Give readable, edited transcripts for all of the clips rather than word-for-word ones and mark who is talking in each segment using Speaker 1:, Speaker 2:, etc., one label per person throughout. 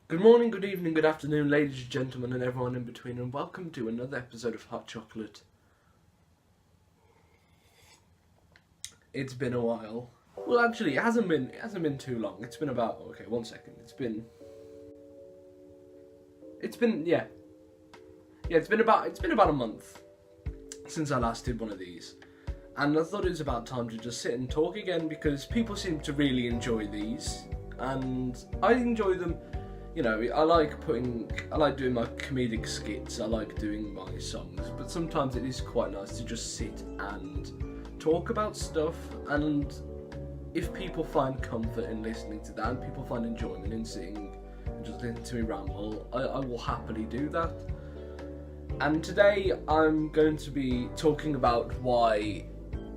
Speaker 1: Good morning, good evening, good afternoon, ladies and gentlemen, and everyone in between, and welcome to another episode of Hot Chocolate. It's been a while. Well, actually, it hasn't been too long. It's been about, okay, 1 second. It's been about a month since I last did one of these. And I thought it was about time to just sit and talk again because people seem to really enjoy these, and I enjoy them. You know, I like doing my comedic skits, I like doing my songs, but sometimes it is quite nice to just sit and talk about stuff, and if people find comfort in listening to that, and people find enjoyment in sitting and just listening to me ramble, I will happily do that. And today I'm going to be talking about why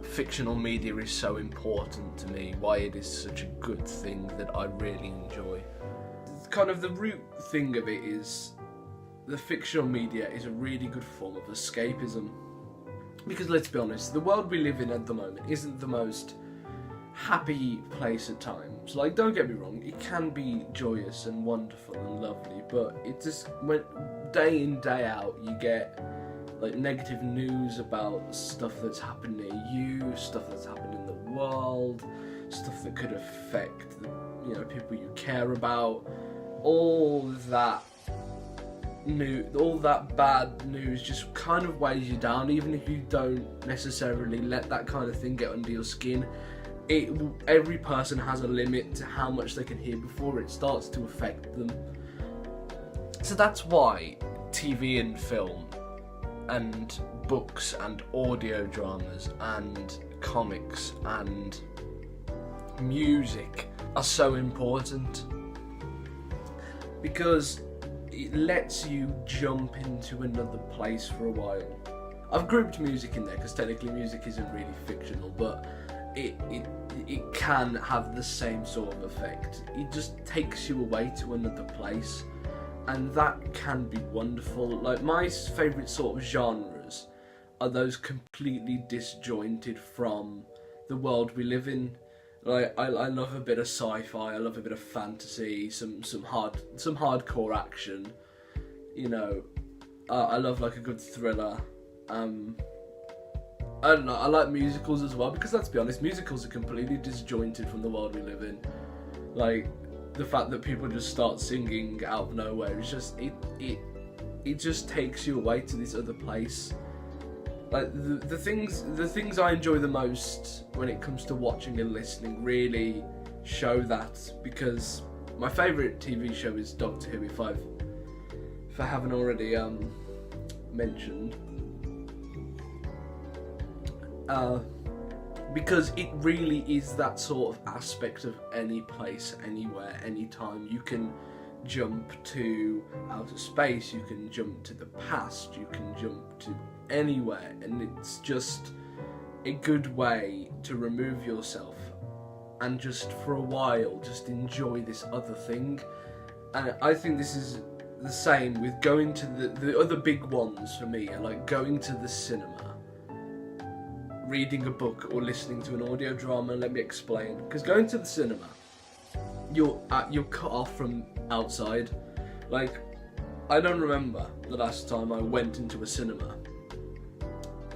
Speaker 1: fictional media is so important to me, why it is such a good thing that I really enjoy. Kind of the root thing of it is the fictional media is a really good form of escapism, because let's be honest, the world we live in at the moment isn't the most happy place at times. Like, don't get me wrong, it can be joyous and wonderful and lovely, but it just, when day in day out you get like negative news about stuff that's happened near you, stuff that's happened in the world, stuff that could affect the people you care about. All that bad news just kind of weighs you down, even if you don't necessarily let that kind of thing get under your skin. Every person has a limit to how much they can hear before it starts to affect them. So that's why TV and film and books and audio dramas and comics and music are so important, because it lets you jump into another place for a while. I've grouped music in there because technically music isn't really fictional, but it can have the same sort of effect. It just takes you away to another place, and that can be wonderful. Like, my favourite sort of genres are those completely disjointed from the world we live in. Like, I love a bit of sci-fi, I love a bit of fantasy, some hardcore action. I love like a good thriller. I don't know, I like musicals as well, because let's be honest, musicals are completely disjointed from the world we live in. Like, the fact that people just start singing out of nowhere is just it just takes you away to this other place. Like, the things I enjoy the most when it comes to watching and listening really show that, because my favourite TV show is Doctor Who, if I haven't already mentioned. Because it really is that sort of aspect of any place, anywhere, anytime. You can jump to outer space, you can jump to the past, you can jump to anywhere, and it's just a good way to remove yourself and just for a while just enjoy this other thing. And I think this is the same with going to the other big ones for me are like going to the cinema, reading a book, or listening to an audio drama. Let me explain. Because going to the cinema, you're cut off from outside. Like, I don't remember the last time I went into a cinema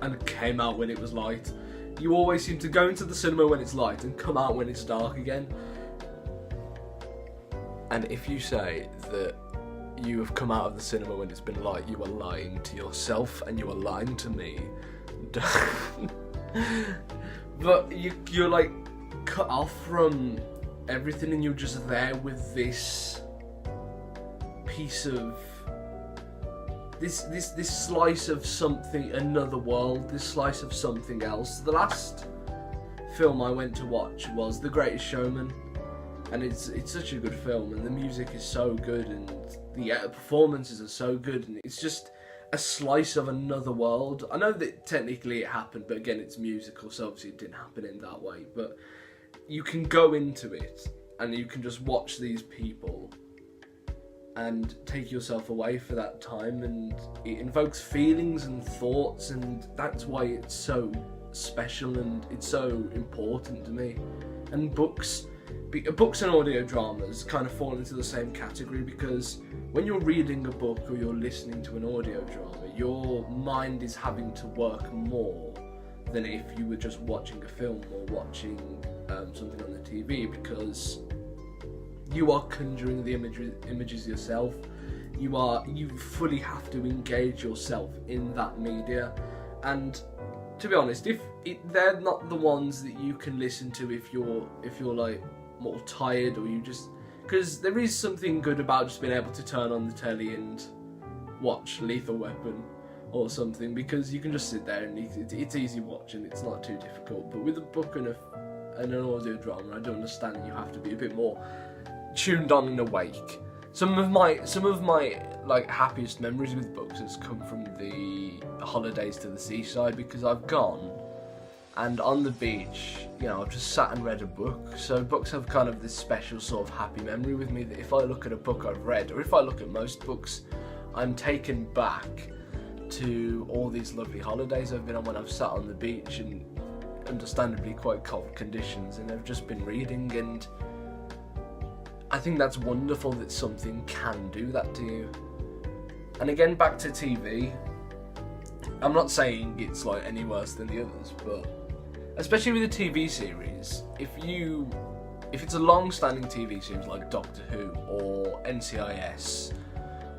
Speaker 1: and came out when it was light. You always seem to go into the cinema when it's light and come out when it's dark again. And if you say that you have come out of the cinema when it's been light, you are lying to yourself and you are lying to me. But you're like cut off from everything, and you're just there with this piece of this slice of something, another world, this slice of something else. The last film I went to watch was The Greatest Showman, and it's such a good film, and the music is so good, and the performances are so good, and it's just a slice of another world. I know that technically it happened, but again, it's musical, so obviously it didn't happen in that way, but you can go into it and you can just watch these people and take yourself away for that time, and it invokes feelings and thoughts, and that's why it's so special and it's so important to me. And books Books and audio dramas kind of fall into the same category, because when you're reading a book or you're listening to an audio drama, your mind is having to work more than if you were just watching a film or watching something on the TV, because you are conjuring the images yourself. You fully have to engage yourself in that media, and to be honest, they're not the ones that you can listen to if you're like more tired, or you just, because there is something good about just being able to turn on the telly and watch Lethal Weapon or something, because you can just sit there and it's easy watching, it's not too difficult. But with a book and an audio drama, I do understand that you have to be a bit more tuned on and awake. Some of my like happiest memories with books has come from the holidays to the seaside, because I've gone and on the beach, you know, I've just sat and read a book. So books have kind of this special sort of happy memory with me, that if I look at a book I've read, or if I look at most books, I'm taken back to all these lovely holidays I've been on when I've sat on the beach in understandably quite cold conditions, and I've just been reading. And I think that's wonderful that something can do that to you. And again, back to TV, I'm not saying it's like any worse than the others, but especially with a TV series, if it's a long-standing TV series like Doctor Who or NCIS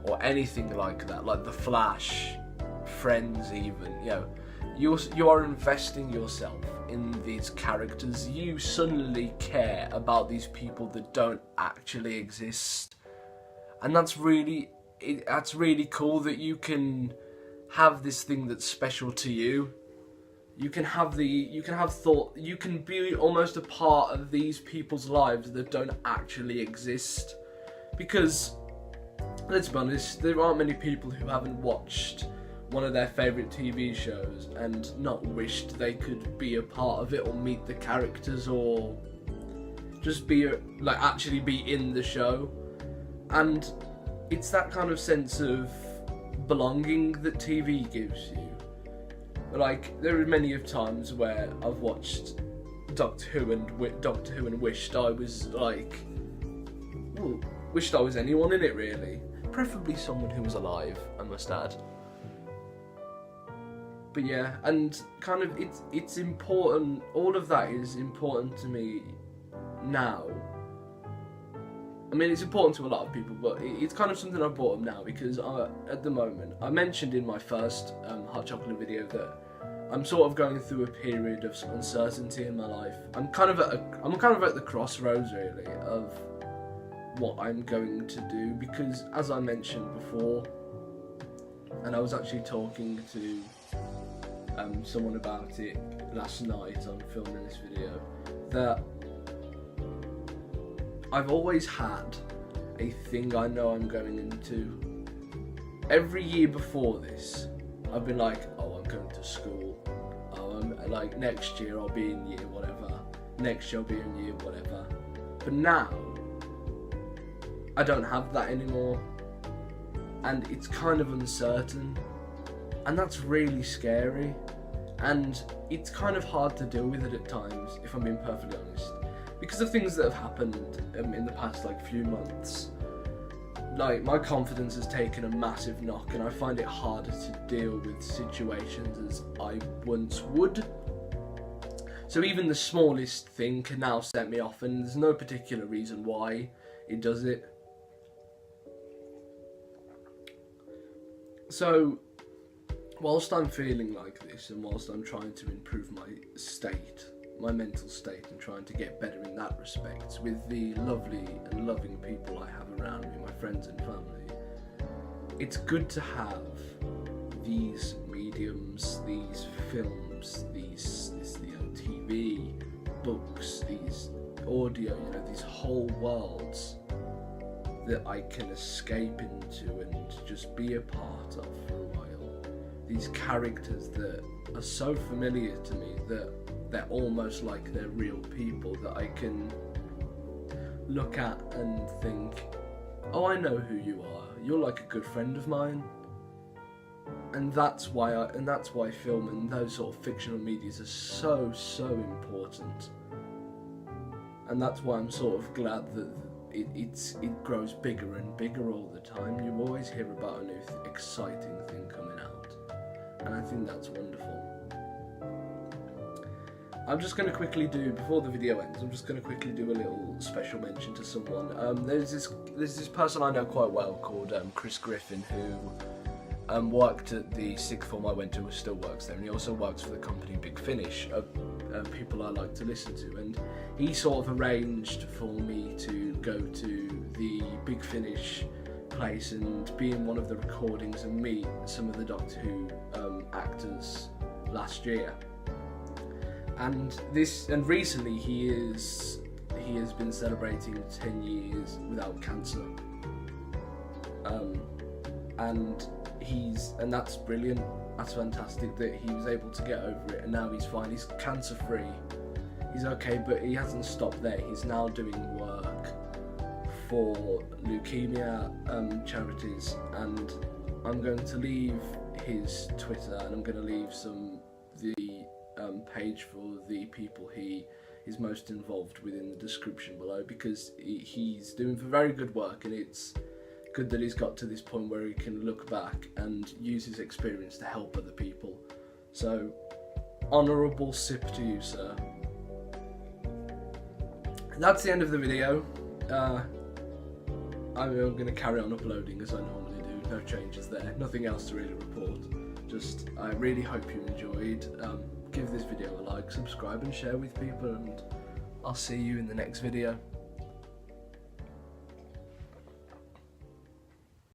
Speaker 1: or anything like that, like The Flash, Friends even, you know, you are investing yourself in these characters. You suddenly care about these people that don't actually exist, and that's really cool that you can have this thing that's special to you. You can have thought, you can be almost a part of these people's lives that don't actually exist. Because let's be honest, there aren't many people who haven't watched one of their favourite TV shows and not wished they could be a part of it, or meet the characters, or just be actually be in the show. And it's that kind of sense of belonging that TV gives you. Like, there are many of times where I've watched Doctor Who and wished I was wished I was anyone in it, really. Preferably someone who was alive, I must add. But yeah, and kind of it's important. All of that is important to me now. I mean, it's important to a lot of people, but it's kind of something I've brought up now, because at the moment, I mentioned in my first hot chocolate video that I'm sort of going through a period of uncertainty in my life. I'm kind of at the crossroads, really, of what I'm going to do, because as I mentioned before, and I was actually talking to someone about it last night on filming this video, that I've always had a thing I know I'm going into. Every year before this, I've been like, oh, I'm going to school. Oh, I'm like, next year I'll be in year whatever. Next year I'll be in year whatever. But now, I don't have that anymore. And it's kind of uncertain. And that's really scary. And it's kind of hard to deal with it at times, if I'm being perfectly honest. Because of things that have happened in the past few months. Like, my confidence has taken a massive knock, and I find it harder to deal with situations as I once would. So even the smallest thing can now set me off, and there's no particular reason why it does it. So, whilst I'm feeling like this, and whilst I'm trying to improve my mental state, and trying to get better in that respect with the lovely and loving people I have around me, my friends and family, it's good to have these mediums, these films, these TV, books, these audio, these whole worlds that I can escape into and just be a part of for a while. These characters that are so familiar to me that they're almost like they're real people, that I can look at and think, oh, I know who you are. You're like a good friend of mine. And that's why film and those sort of fictional medias are so important. and that's why I'm sort of glad that it grows bigger and bigger all the time. You always hear about a new exciting thing coming out, and I think that's wonderful. I'm just going to quickly do, before the video ends, I'm just going to quickly do a little special mention to someone. There's this person I know quite well called Chris Griffin, who worked at the sixth form I went to, who still works there, and he also works for the company Big Finish, people I like to listen to, and he sort of arranged for me to go to the Big Finish place and be in one of the recordings and meet some of the Doctor Who actors last year. And recently he has been celebrating 10 years without cancer, and that's brilliant. That's fantastic that he was able to get over it, and now he's fine. He's cancer free. He's okay, but he hasn't stopped there. He's now doing work for leukemia charities, and I'm going to leave his Twitter, and I'm going to leave the page for the people he is most involved with in the description below, because he's doing very good work, and it's good that he's got to this point where he can look back and use his experience to help other people. So, honourable sip to you, sir. That's the end of the video. I'm going to carry on uploading as I normally do. No changes there. Nothing else to really report. Just, I really hope you enjoyed. Give this video a like, subscribe and share with people, and I'll see you in the next video.